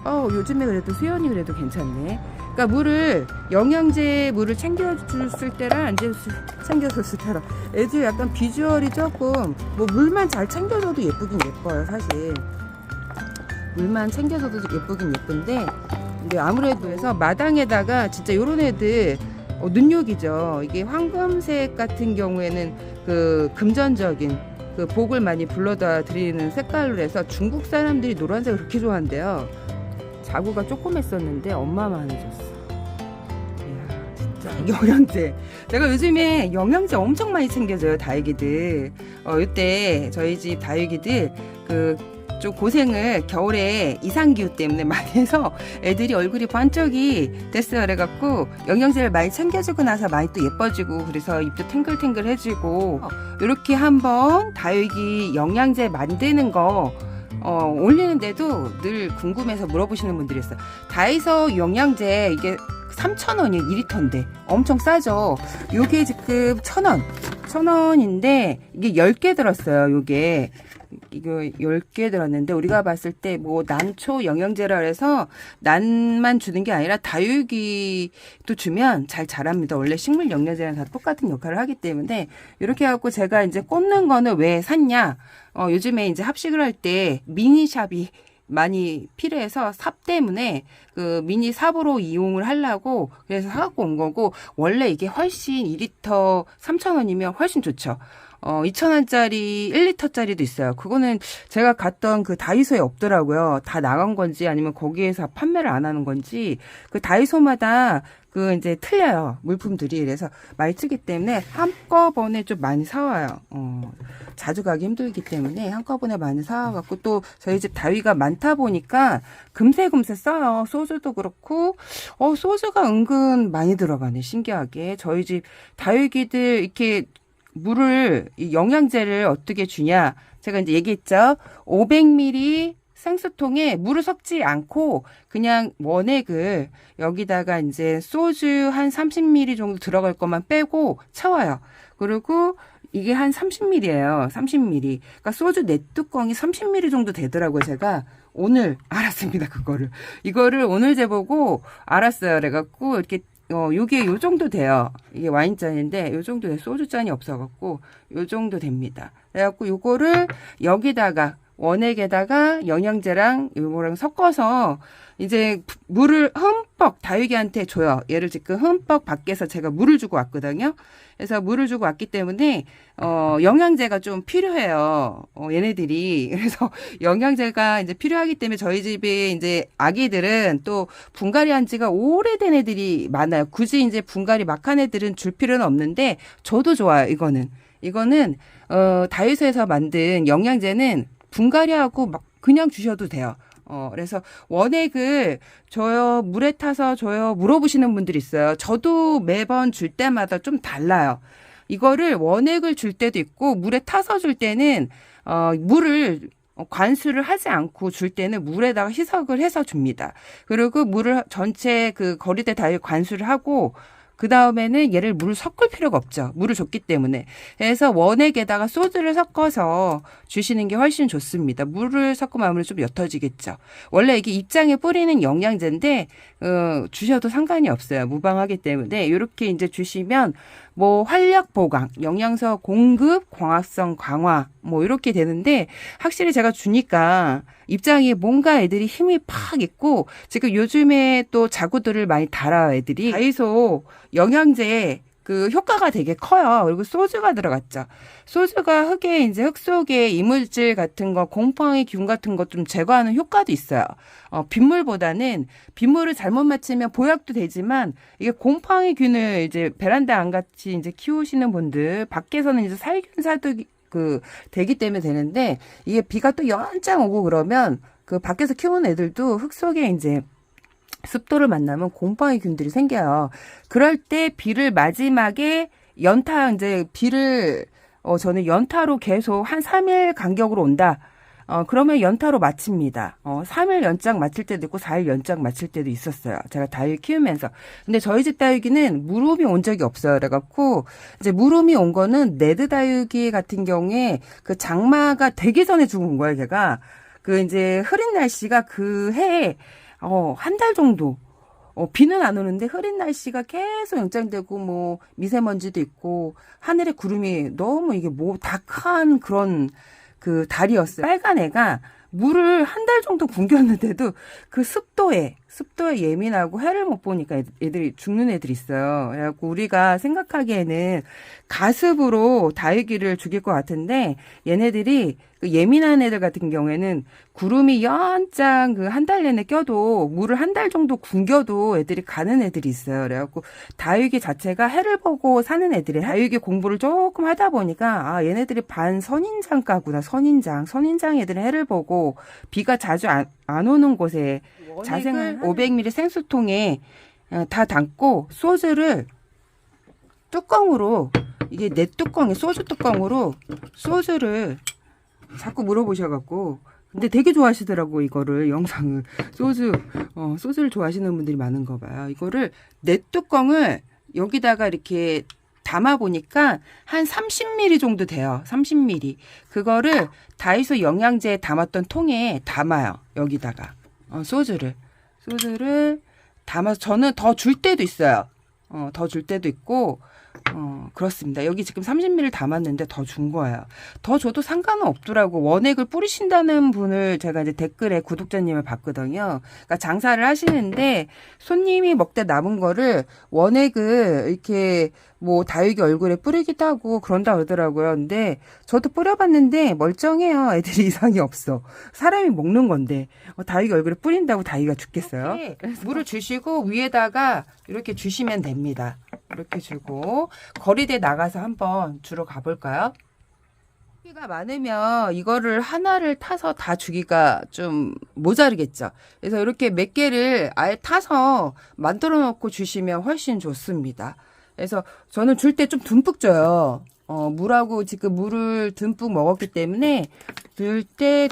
요즘에 그래도 수연이 그래도 괜찮네. 그러니까 물을 영양제 물을 챙겨줬을 때랑 안 챙겨줬을 때랑 애들 약간 비주얼이 조금 뭐 물만 잘 챙겨줘도 예쁘긴 예뻐요 사실. 물만 챙겨줘도 예쁘긴 예쁜데 근데 아무래도 해서 마당에다가 진짜 요런 애들 눈요기죠. 이게 황금색 같은 경우에는 그 금전적인 그 복을 많이 불러다 드리는 색깔로 해서 중국 사람들이 노란색을 그렇게 좋아한대요. 자구가 조그맸었는데 엄마만 해줬어. 이야 진짜 영양제. 내가 요즘에 영양제 엄청 많이 챙겨줘요 다육이들. 이때 저희 집 다육이들 그 좀 고생을 겨울에 이상기후 때문에 많이 해서 애들이 얼굴이 반쪽이 됐어요. 그래갖고 영양제를 많이 챙겨주고 나서 많이 또 예뻐지고 그래서 입도 탱글탱글해지고 이렇게 한번 다육이 영양제 만드는 거 올리는데도 늘 궁금해서 물어보시는 분들이 있어요. 다이소 영양제 이게 3,000원이에요. 2리터인데 엄청 싸죠. 요게 지금 1,000원인데 이게 10개 들었어요. 요게 이거 10개 들었는데 우리가 봤을 때 뭐 난초 영양제라 해서 난만 주는 게 아니라 다육이도 주면 잘 자랍니다. 원래 식물 영양제랑 다 똑같은 역할을 하기 때문에 이렇게 해갖고 제가 이제 꽂는 거는 왜 샀냐? 요즘에 이제 합식을 할 때 미니샵이 많이 필요해서 삽 때문에 그 미니 삽으로 이용을 하려고 그래서 사갖고 온 거고 원래 이게 훨씬 2리터 3,000원이면 훨씬 좋죠. 2,000원짜리 1리터짜리도 있어요. 그거는 제가 갔던 그 다이소에 없더라고요. 다 나간 건지 아니면 거기에서 판매를 안 하는 건지 그 다이소마다 그 이제 틀려요. 물품들이. 그래서 많이 틀기 때문에 한꺼번에 좀 많이 사와요. 자주 가기 힘들기 때문에 한꺼번에 많이 사와갖고 또 저희 집 다위가 많다 보니까 금세 써요. 소주도 그렇고, 소주가 은근 많이 들어가네. 신기하게. 저희 집 다육이들 이렇게 물을, 영양제를 어떻게 주냐. 제가 이제 얘기했죠. 500ml 생수통에 물을 섞지 않고 그냥 원액을 여기다가 이제 소주 한 30ml 정도 들어갈 것만 빼고 채워요. 그리고 이게 한 30ml예요. 30ml. 그러니까 소주 4뚜껑이 30ml 정도 되더라고요. 제가 오늘 알았습니다. 이거를 오늘 재보고 알았어요. 그래갖고 이렇게 요게 요 정도 돼요. 이게 와인잔인데 요 정도 돼. 소주잔이 없어갖고 요 정도 됩니다. 그래갖고 요거를 여기다가 원액에다가 영양제랑 요거랑 섞어서 이제 물을 흠뻑 다육이한테 줘요. 얘를 지금 흠뻑 밖에서 제가 물을 주고 왔거든요. 그래서 물을 주고 왔기 때문에 영양제가 좀 필요해요. 얘네들이. 그래서 영양제가 이제 필요하기 때문에 저희 집에 이제 아기들은 또 분갈이 한 지가 오래된 애들이 많아요. 굳이 이제 분갈이 막 한 애들은 줄 필요는 없는데 저도 좋아요. 이거는 다이소에서 만든 영양제는 분갈이하고 막 그냥 주셔도 돼요. 그래서 원액을 줘요, 물에 타서 줘요, 물어보시는 분들이 있어요. 저도 매번 줄 때마다 좀 달라요. 이거를 원액을 줄 때도 있고, 물에 타서 줄 때는, 물을 관수를 하지 않고 줄 때는 물에다가 희석을 해서 줍니다. 그리고 물을 전체 그 거리대 다 관수를 하고, 그 다음에는 얘를 물을 섞을 필요가 없죠. 물을 줬기 때문에. 그래서 원액에다가 소주를 섞어서 주시는 게 훨씬 좋습니다. 물을 섞으면 아무래도 좀 옅어지겠죠. 원래 이게 입장에 뿌리는 영양제인데 주셔도 상관이 없어요. 무방하기 때문에 이렇게 이제 주시면 뭐 활력 보강, 영양소 공급, 광합성 강화 뭐 이렇게 되는데 확실히 제가 주니까 입장이 뭔가 애들이 힘이 팍 있고 지금 요즘에 또 자구들을 많이 달아요. 애들이 다이소 영양제 그 효과가 되게 커요. 그리고 소주가 들어갔죠. 소주가 흙 속에 이물질 같은 거, 곰팡이 균 같은 거 좀 제거하는 효과도 있어요. 빗물보다는 빗물을 잘못 맞추면 보약도 되지만 이게 곰팡이 균을 이제 베란다 안같이 이제 키우시는 분들 밖에서는 이제 살균사도 되기 때문에 되는데 이게 비가 또 연장 오고 그러면 그 밖에서 키우는 애들도 흙 속에 이제 습도를 만나면 곰팡이 균들이 생겨요. 그럴 때 비를 마지막에 저는 연타로 계속 한 3일 간격으로 온다. 그러면 연타로 마칩니다. 3일 연장 마칠 때도 있고 4일 연장 마칠 때도 있었어요. 제가 다육이 키우면서. 근데 저희 집 다육이는 물음이 온 적이 없어요. 그래갖고 이제 물음이 온 거는 레드 다육이 같은 경우에 그 장마가 되기 전에 죽은 거예요. 걔가. 그 이제 흐린 날씨가 그 해에 한 달 정도 비는 안 오는데 흐린 날씨가 계속 연장되고 뭐 미세먼지도 있고 하늘에 구름이 너무 이게 뭐 다크한 그런 그 달이었어요. 빨간 애가 물을 한 달 정도 굶겼는데도 그 습도에 예민하고 해를 못 보니까 애들이 죽는 애들이 있어요. 그래갖고 우리가 생각하기에는 가습으로 다육이를 죽일 것 같은데 얘네들이 그 예민한 애들 같은 경우에는 구름이 연장 그 한 달 내내 껴도 물을 한 달 정도 굶겨도 애들이 가는 애들이 있어요. 그래갖고 다육이 자체가 해를 보고 사는 애들이 다육이 공부를 조금 하다 보니까 아 얘네들이 반 선인장가구나. 선인장 애들은 해를 보고 비가 자주 안 오는 곳에 자생을 500ml 생수통에 다 담고 소주를 뚜껑으로 이게 내 뚜껑에 소주 뚜껑으로 소주를 자꾸 물어보셔갖고 근데 되게 좋아하시더라고 이거를 영상을 소주를 좋아하시는 분들이 많은가 봐요. 이거를 내 뚜껑을 여기다가 이렇게 담아 보니까 한 30ml 정도 돼요. 30ml. 그거를 다이소 영양제에 담았던 통에 담아요. 여기다가 소주를 담아서 저는 더 줄 때도 있어요. 더 줄 때도 있고 그렇습니다. 여기 지금 30ml 담았는데 더 준 거예요. 더 줘도 상관은 없더라고. 원액을 뿌리신다는 분을 제가 이제 댓글에 구독자님을 봤거든요. 그러니까 장사를 하시는데 손님이 먹다 남은 거를 원액을 이렇게 뭐 다육이 얼굴에 뿌리기도 하고 그런다 그러더라고요. 근데 저도 뿌려봤는데 멀쩡해요. 애들이 이상이 없어. 사람이 먹는 건데 다육이 얼굴에 뿌린다고 다육이가 죽겠어요. 물을 주시고 위에다가 이렇게 주시면 됩니다. 이렇게 주고 거리대 나가서 한번 주러 가볼까요? 고기가 많으면 이거를 하나를 타서 다 주기가 좀 모자르겠죠. 그래서 이렇게 몇 개를 아예 타서 만들어 놓고 주시면 훨씬 좋습니다. 그래서 저는 줄 때 좀 듬뿍 줘요. 물하고 지금 물을 듬뿍 먹었기 때문에 줄 때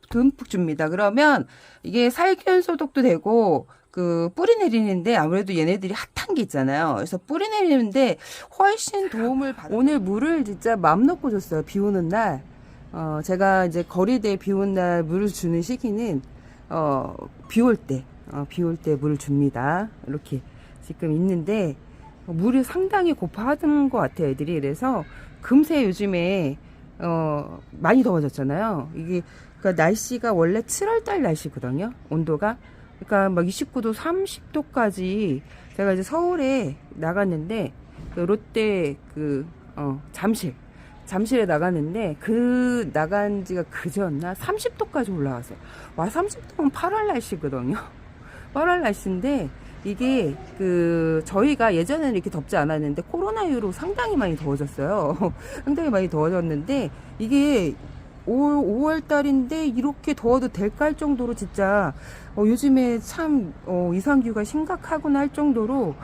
듬뿍 줍니다. 그러면 이게 살균 소독도 되고 그 뿌리 내리는데 아무래도 얘네들이 핫한 게 있잖아요. 그래서 뿌리 내리는데 훨씬 도움을 받아요. 오늘 물을 진짜 맘 놓고 줬어요. 비 오는 날. 제가 이제 거리대에 비 오는 날 물을 주는 시기는 비 올 때 물을 줍니다. 이렇게 지금 있는데 물이 상당히 고파하던 것 같아요. 애들이. 그래서 금세 요즘에 많이 더워졌잖아요. 이게 그러니까 날씨가 원래 7월달 날씨거든요. 온도가. 그러니까 막 29도, 30도까지 제가 이제 서울에 나갔는데 그 롯데 잠실에 나갔는데 그 나간 지가 그저였나 30도까지 올라왔어요. 와 30도면 8월 날씨거든요. 8월 날씨인데 이게 저희가 예전에는 이렇게 덥지 않았는데 코로나 이후로 상당히 많이 더워졌어요. 상당히 많이 더워졌는데 이게 5월 달인데 이렇게 더워도 될까 할 정도로 진짜 요즘에 참 이상기후가 심각하구나 할 정도로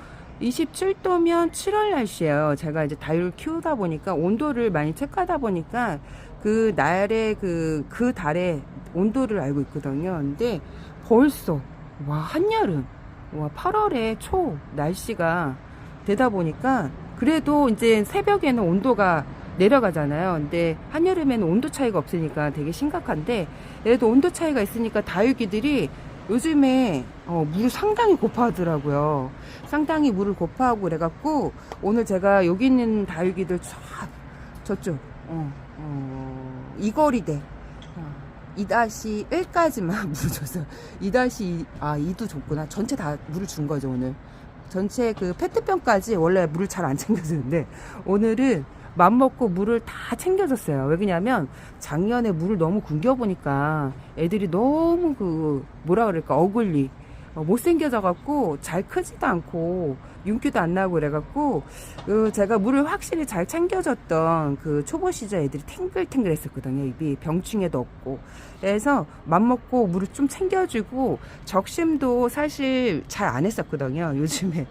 27도면 7월 날씨예요. 제가 이제 다육을 키우다 보니까 온도를 많이 체크하다 보니까 그 날에 그 달에 온도를 알고 있거든요. 근데 벌써 와 한여름 8월에 초 날씨가 되다 보니까 그래도 이제 새벽에는 온도가 내려가잖아요. 근데 한여름에는 온도 차이가 없으니까 되게 심각한데 그래도 온도 차이가 있으니까 다육이들이 요즘에 물을 상당히 고파하더라고요. 상당히 물을 고파하고 그래갖고 오늘 제가 여기 있는 다육이들 저쪽 이 거리대 2-1까지만 물을 줬어요. 2-2도 줬구나. 전체 다 물을 준 거죠 오늘. 전체 그 페트병까지 원래 물을 잘 안 챙겨주는데 오늘은 맘먹고 물을 다 챙겨줬어요. 왜 그러냐면 작년에 물을 너무 굶겨보니까 애들이 너무 뭐라 그럴까 어글리 못생겨져 갖고 잘 크지도 않고 윤기도 안 나고 그래갖고 제가 물을 확실히 잘 챙겨줬던 그 초보 시절 애들이 탱글탱글 했었거든요. 입이 병충해도 없고. 그래서 맘먹고 물을 좀 챙겨주고 적심도 사실 잘 안 했었거든요. 요즘에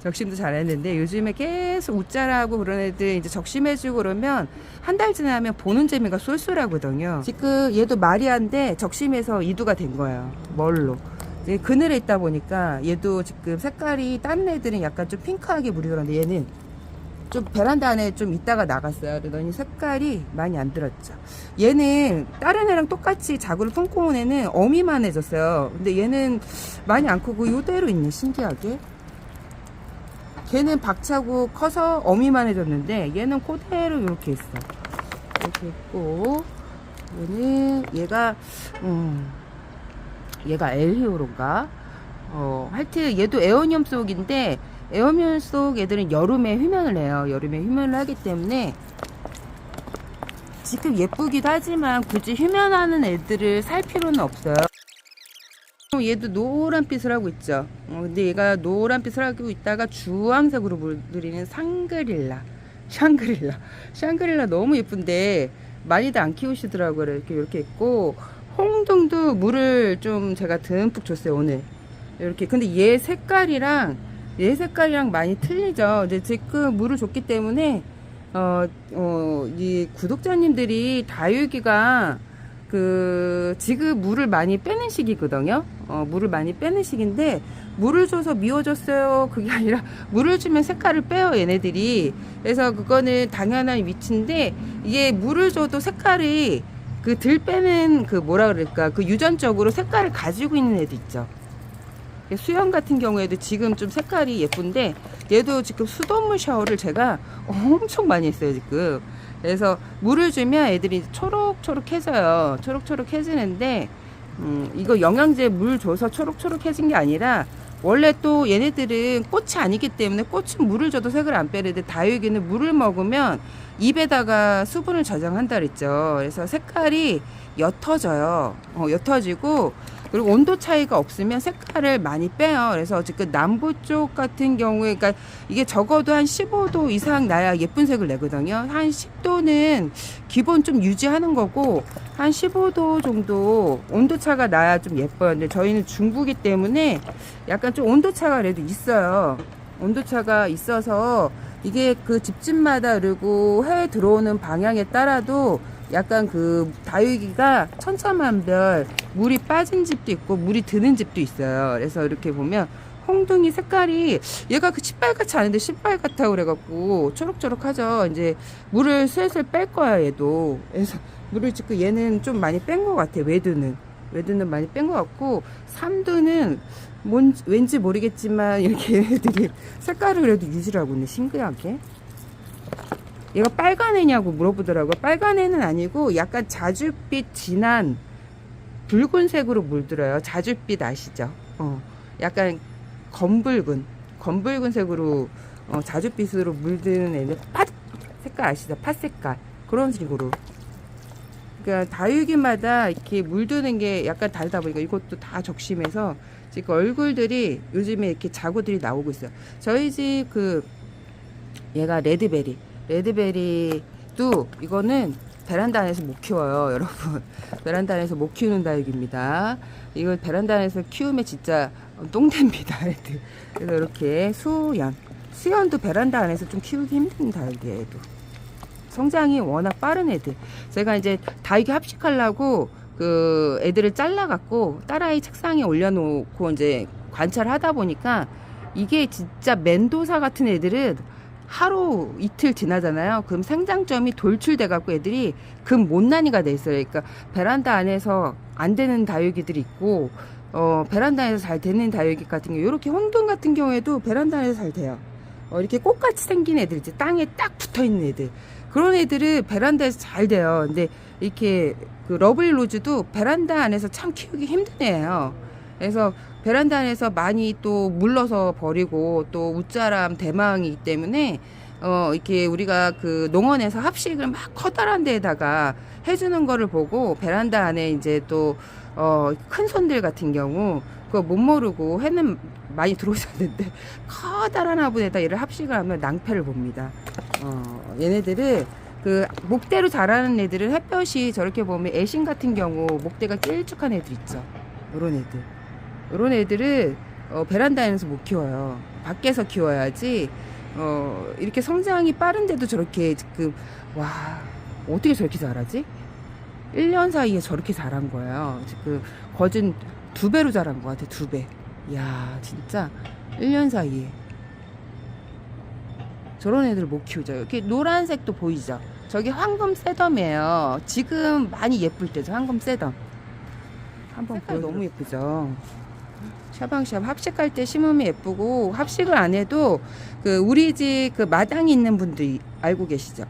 적심도 잘 했는데 요즘에 계속 웃자라고 그런 애들 이제 적심해주고 그러면 한 달 지나면 보는 재미가 쏠쏠하거든요. 지금 얘도 마리아인데 적심해서 이두가 된 거예요. 멀로. 그늘에 있다 보니까 얘도 지금 색깔이 다른 애들은 약간 좀 핑크하게 물이 들었는데 얘는 좀 베란다 안에 좀 있다가 나갔어요. 그러더니 색깔이 많이 안 들었죠. 얘는 다른 애랑 똑같이 자구를 품고 온 애는 어미만해졌어요. 근데 얘는 많이 안 크고 이대로 있네, 신기하게. 걔는 박차고 커서 어미만해졌는데 얘는 그대로 이렇게 있어. 이렇게 있고, 얘는 얘가 엘히오로인가? 하여튼 얘도 에어니엄 속인데, 에어니엄 속 애들은 여름에 휘면을 해요. 여름에 휘면을 하기 때문에 지금 예쁘기도 하지만 굳이 휘면하는 애들을 살 필요는 없어요. 얘도 노란빛을 하고 있죠. 근데 얘가 노란빛을 하고 있다가 주황색으로 물들이는 샹그릴라 너무 예쁜데 많이들 안 키우시더라고요. 이렇게 있고, 홍등도 물을 좀 제가 듬뿍 줬어요, 오늘. 이렇게. 근데 얘 색깔이랑 많이 틀리죠. 이제 지금 물을 줬기 때문에 이 구독자님들이 다육이가 지금 물을 많이 빼는 시기거든요. 물을 많이 빼는 시기인데, 물을 줘서 미워졌어요, 그게 아니라 물을 주면 색깔을 빼요, 얘네들이. 그래서 그거는 당연한 위치인데, 이게 물을 줘도 색깔이 들 빼는 뭐라 그럴까, 유전적으로 색깔을 가지고 있는 애도 있죠. 수영 같은 경우에도 지금 좀 색깔이 예쁜데, 얘도 지금 수돗물 샤워를 제가 엄청 많이 했어요, 지금. 그래서 물을 주면 애들이 초록초록해져요. 초록초록해지는데, 이거 영양제 물 줘서 초록초록해진 게 아니라, 원래 또 얘네들은 꽃이 아니기 때문에, 꽃은 물을 줘도 색을 안 빼는데, 다육이는 물을 먹으면 입에다가 수분을 저장한다 그랬죠. 그래서 색깔이 옅어져요. 옅어지고, 그리고 온도 차이가 없으면 색깔을 많이 빼요. 그래서 지금 남부 쪽 같은 경우에, 그러니까 이게 적어도 한 15도 이상 나야 예쁜 색을 내거든요. 한 10도는 기본 좀 유지하는 거고, 한 15도 정도 온도 차가 나야 좀 예뻐요. 근데 저희는 중부기 때문에 약간 좀 온도 차가 그래도 있어요. 온도 차가 있어서 이게 집집마다, 그리고 해외 들어오는 방향에 따라도 약간 다육이가 천차만별 물이 빠진 집도 있고 물이 드는 집도 있어요. 그래서 이렇게 보면 홍둥이 색깔이, 얘가 시빨갛지 않은데 시빨갛다고 그래갖고 초록초록하죠. 이제 물을 슬슬 뺄 거야, 얘도. 그래서 물을 지금 얘는 좀 많이 뺀 것 같아. 외두는 많이 뺀 것 같고, 삼두는 왠지 모르겠지만 이렇게 얘네들이 색깔을 그래도 유지를 하고 있네, 신기하게. 얘가 빨간 애냐고 물어보더라고요. 빨간 애는 아니고 약간 자줏빛 진한 붉은색으로 물들어요. 자줏빛 아시죠? 약간 검붉은 색으로, 자줏빛으로 물드는 애들, 색깔 아시죠? 팥색깔. 그런 식으로. 그러니까 다육이마다 이렇게 물드는 게 약간 다르다 보니까 이것도 다 적심해서 지금 얼굴들이 요즘에 이렇게 자구들이 나오고 있어요. 저희 집 얘가 레드베리도 이거는 베란다 안에서 못 키워요, 여러분. 베란다 안에서 못 키우는 다육입니다. 이거 베란다 안에서 키우면 진짜 똥됩니다, 애들. 그래서 이렇게 수연도 베란다 안에서 좀 키우기 힘든 다육이에요, 얘도. 성장이 워낙 빠른 애들. 제가 이제 다육이 합식하려고 애들을 잘라갖고 딸아이 책상에 올려놓고 이제 관찰하다 보니까, 이게 진짜 멘도사 같은 애들은 하루 이틀 지나잖아요. 그럼 생장점이 돌출돼갖고 애들이 못난이가 돼 있어요. 그러니까 베란다 안에서 안 되는 다육이들이 있고, 베란다에서 잘 되는 다육이 같은 경우, 이렇게 홍등 같은 경우에도 베란다 안에서 잘 돼요. 이렇게 꽃같이 생긴 애들, 이제 땅에 딱 붙어 있는 애들. 그런 애들은 베란다에서 잘 돼요. 근데 이렇게 러블리 로즈도 베란다 안에서 참 키우기 힘든 애예요. 그래서 베란다 안에서 많이 또 물러서 버리고, 또 웃자람 대망이기 때문에 이렇게 우리가 농원에서 합식을 막 커다란 데에다가 해주는 거를 보고, 베란다 안에 이제 또 큰 손들 같은 경우 그거 못 모르고 해는 많이 들어오셨는데, 커다란 화분에다 얘를 합식을 하면 낭패를 봅니다. 얘네들은 목대로 자라는 애들은 햇볕이 저렇게 보면 애신 같은 경우 목대가 길쭉한 애들 있죠. 요런 애들은 베란다에서 못 키워요. 밖에서 키워야지. 이렇게 성장이 빠른데도 저렇게 지금, 어떻게 저렇게 자라지? 1년 사이에 저렇게 자란 거예요. 지금 거진 2배로 자란 것 같아, 2배. 이야, 진짜 1년 사이에. 저런 애들 못 키우죠. 이렇게 노란색도 보이죠. 저게 황금 셋덤이에요. 지금 많이 예쁠 때죠. 황금 셋덤. 한번 보여. 너무 예쁘죠. 샤방샤방 합식할 때 심으면 예쁘고, 합식을 안 해도 그 우리 집 그 마당이 있는 분들 알고 계시죠?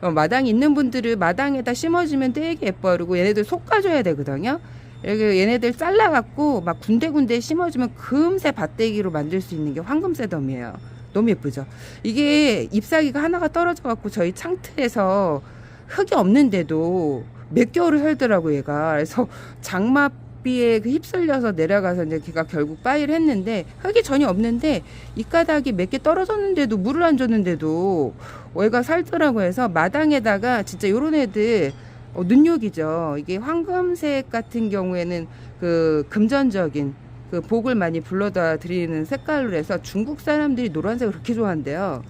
마당이 있는 분들은 마당에다 심어주면 되게 예뻐요. 그리고 얘네들 솎아줘야 되거든요. 여기 얘네들 잘라갖고 막 군데군데 심어주면 금세 밭대기로 만들 수 있는 게 황금새덤이에요. 너무 예쁘죠? 이게 잎사귀가 하나가 떨어져갖고 저희 창틀에서 흙이 없는데도 몇 개월을 살더라고 얘가. 그래서 장맛비에 그 휩쓸려서 내려가서 이제 걔가 결국 빠이를 했는데, 흙이 전혀 없는데 잎가닥이 몇 개 떨어졌는데도 물을 안 줬는데도 얘가 살더라고. 해서 마당에다가 진짜 요런 애들 눈요기죠. 이게 황금색 같은 경우에는 그 금전적인 그 복을 많이 불러다 드리는 색깔로 해서 중국 사람들이 노란색을 그렇게 좋아한대요.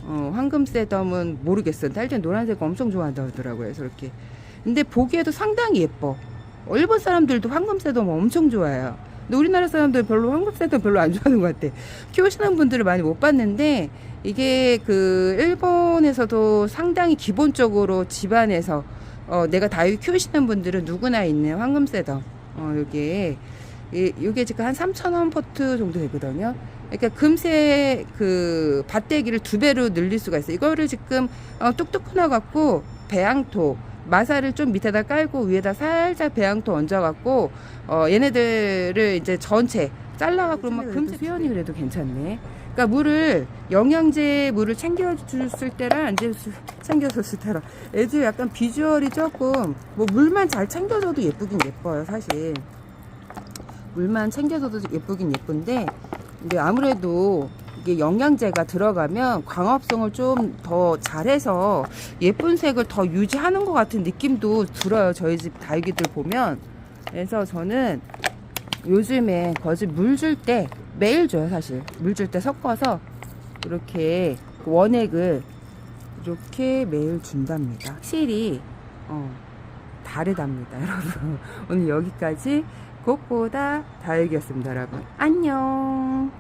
황금새덤은 모르겠어요. 딸기는 노란색 엄청 좋아한다고 하더라고요. 그래서 이렇게. 근데 보기에도 상당히 예뻐. 일본 사람들도 황금새덤 엄청 좋아해요. 근데 우리나라 사람들 별로 황금새덤 별로 안 좋아하는 것 같아. 키우시는 분들을 많이 못 봤는데, 이게 그 일본에서도 상당히 기본적으로 집안에서 내가 다육 키우시는 분들은 누구나 있는 황금새덤. 요게 지금 한 3,000원 포트 정도 되거든요. 그러니까 금세 그 밭대기를 2배로 늘릴 수가 있어요. 이거를 지금 뚝뚝 끊어갖고 배양토, 마사를 좀 밑에다 깔고 위에다 살짝 배양토 얹어갖고 얘네들을 이제 전체 잘라갖고 그러면 금세 수연이 그래도 괜찮네. 그러니까 물을 영양제 물을 챙겨줬을 때랑 안 챙겨줬을 때랑 애들 약간 비주얼이 조금 뭐 물만 잘 챙겨줘도 예쁘긴 예뻐요. 사실 물만 챙겨줘도 예쁘긴 예쁜데, 근데 아무래도 이게 영양제가 들어가면 광합성을 좀 더 잘해서 예쁜 색을 더 유지하는 것 같은 느낌도 들어요. 저희 집 다육이들 보면. 그래서 저는 요즘에 거짓 물 줄 때 매일 줘요. 사실 물 줄 때 섞어서 이렇게 원액을 이렇게 매일 준답니다. 확실히 다르답니다. 여러분 오늘 여기까지 꽃보다 다육이었습니다. 여러분 안녕.